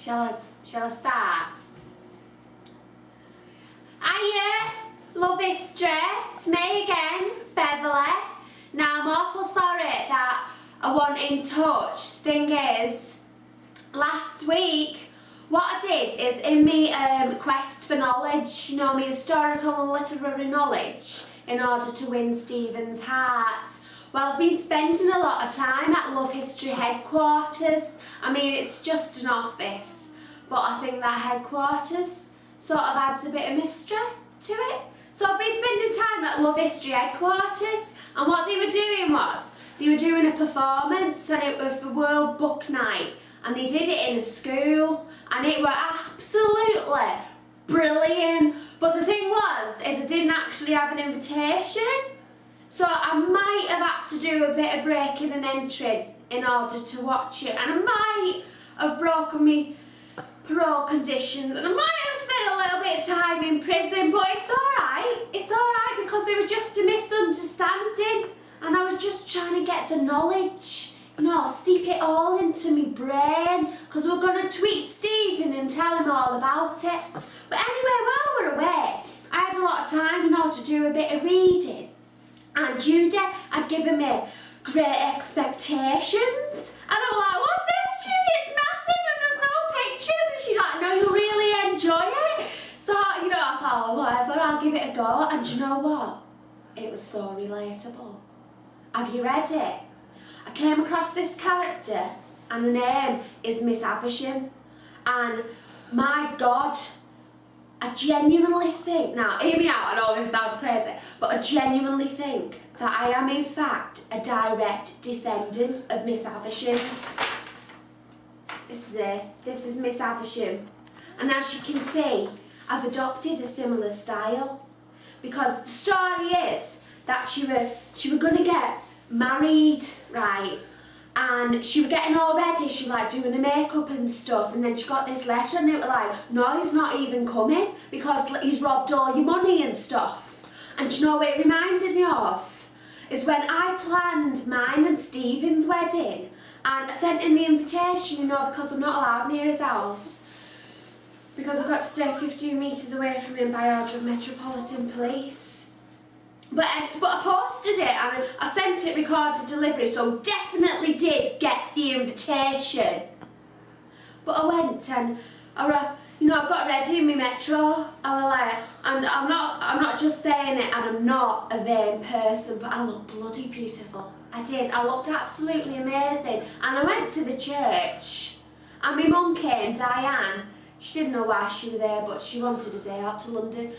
Shall I start? Hiya, love history. It's me again, it's Beverly. Now I'm awful sorry that I wasn't in touch. Thing is, last week what I did is in me quest for knowledge, you know, me historical and literary knowledge, in order to win Stephen's heart. Well, I've been spending a lot of time at Love History headquarters. I mean, it's just an office, but I think that headquarters sort of adds a bit of mystery to it. So I've been spending time at Love History headquarters, and what they were doing was, they were doing a performance, and it was the World Book Night, and they did it in a school, and it was absolutely brilliant. But the thing was, is I didn't actually have an invitation. So I might have had to do a bit of breaking and entering in order to watch it, and I might have broken my parole conditions, and I might have spent a little bit of time in prison, but it's alright because it was just a misunderstanding, and I was just trying to get the knowledge, you know, steep it all into my brain, because we're going to tweet Stephen and tell him all about it. But anyway, while we were away, I had a lot of time, you know, to do a bit of reading. And Judy had given me great expectations. And I was like, what's this, Judy? It's massive and there's no pictures. And she's like, no, you'll really enjoy it. So, you know, I thought, oh, whatever, I'll give it a go. And do you know what? It was so relatable. Have you read it? I came across this character, and her name is Miss Havisham. And my God, I genuinely think, now hear me out, I know this sounds crazy, but I genuinely think that I am in fact a direct descendant of Miss Havisham. This is it, this is Miss Havisham. And as you can see, I've adopted a similar style. Because the story is that she were going to get married, right? And she was getting all ready, she was like doing the makeup and stuff, and then she got this letter and it was like, no, he's not even coming because he's robbed all your money and stuff. And you know what it reminded me of? Is when I planned mine and Stephen's wedding, and I sent him the invitation, you know, because I'm not allowed near his house, because I've got to stay 15 metres away from him by order of Metropolitan Police. But I posted it and I sent it recorded delivery, so definitely did get the invitation. But I went and I got ready in my metro. I was like, and I'm not just saying it, and I'm not a vain person, but I looked bloody beautiful. I did. I looked absolutely amazing. And I went to the church, and my mum came, Diane. She didn't know why she was there, but she wanted a day out to London.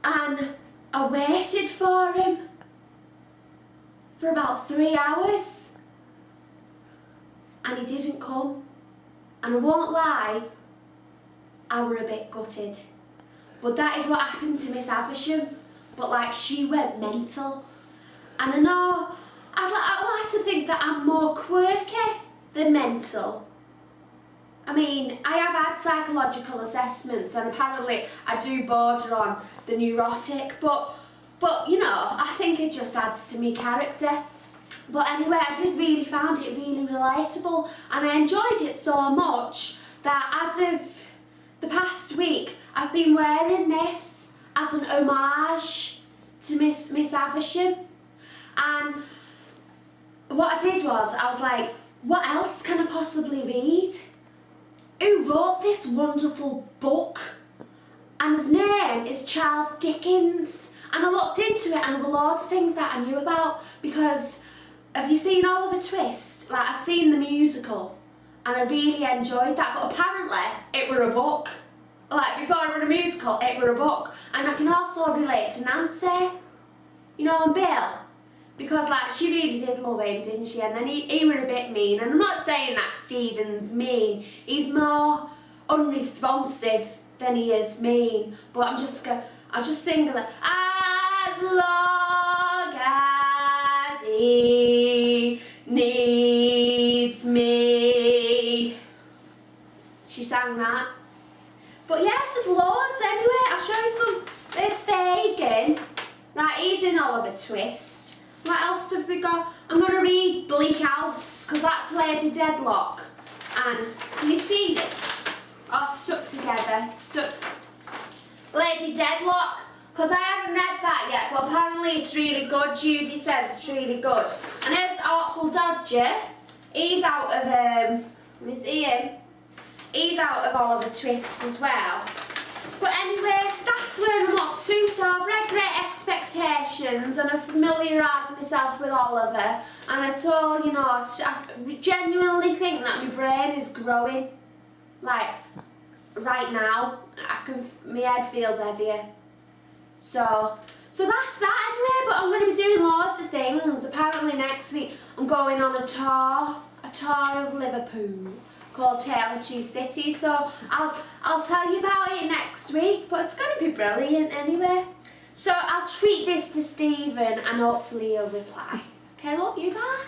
And I waited for him for about 3 hours, and he didn't come. And I won't lie, I were a bit gutted. But that is what happened to Miss Havisham. But like, she went mental. And I know, I'd like to think that I'm more quirky than mental. I mean, I have had psychological assessments, and apparently I do border on the neurotic, but you know, I think it just adds to me character. But anyway, I did really find it really relatable, and I enjoyed it so much that as of the past week, I've been wearing this as an homage to Miss Havisham. And what I did was, I was like, what else can I possibly read? Who wrote this wonderful book? And his name is Charles Dickens. And I looked into it, and there were loads of things that I knew about, because have you seen Oliver Twist? Like, I've seen the musical and I really enjoyed that, but apparently it were a book. Like, before it were a musical, it were a book. And I can also relate to Nancy, you know, and Bill, because like, she really did love him, didn't she? And then he were a bit mean, and I'm not saying that Stephen's mean, he's more unresponsive than he is mean, but I'll just sing like, as long as he needs me. She sang that. But yeah, there's loads anyway. I'll show you some. There's Fagin. Right, he's in Oliver Twist. What else have we got? I'm going to read Bleak House, because that's Lady Deadlock. And can you see this? Or stuck together. Stuck. Lady Deadlock. Because I haven't read that yet, but apparently it's really good. Judy says it's really good. And there's Artful Dodger. He's out of, is he in? He's out of Oliver Twist as well. But anyway, that's where I'm up to. So I've read Great Expectations and I've familiarised myself with Oliver. And it's all, you know, I genuinely think that my brain is growing. Like, right now, my head feels heavier. So that's that anyway, but I'm going to be doing loads of things. Apparently next week I'm going on a tour of Liverpool called Tale of Two Cities, so I'll tell you about it next week, but it's going to be brilliant anyway. So I'll tweet this to Stephen and hopefully he'll reply. Okay, love you, bye.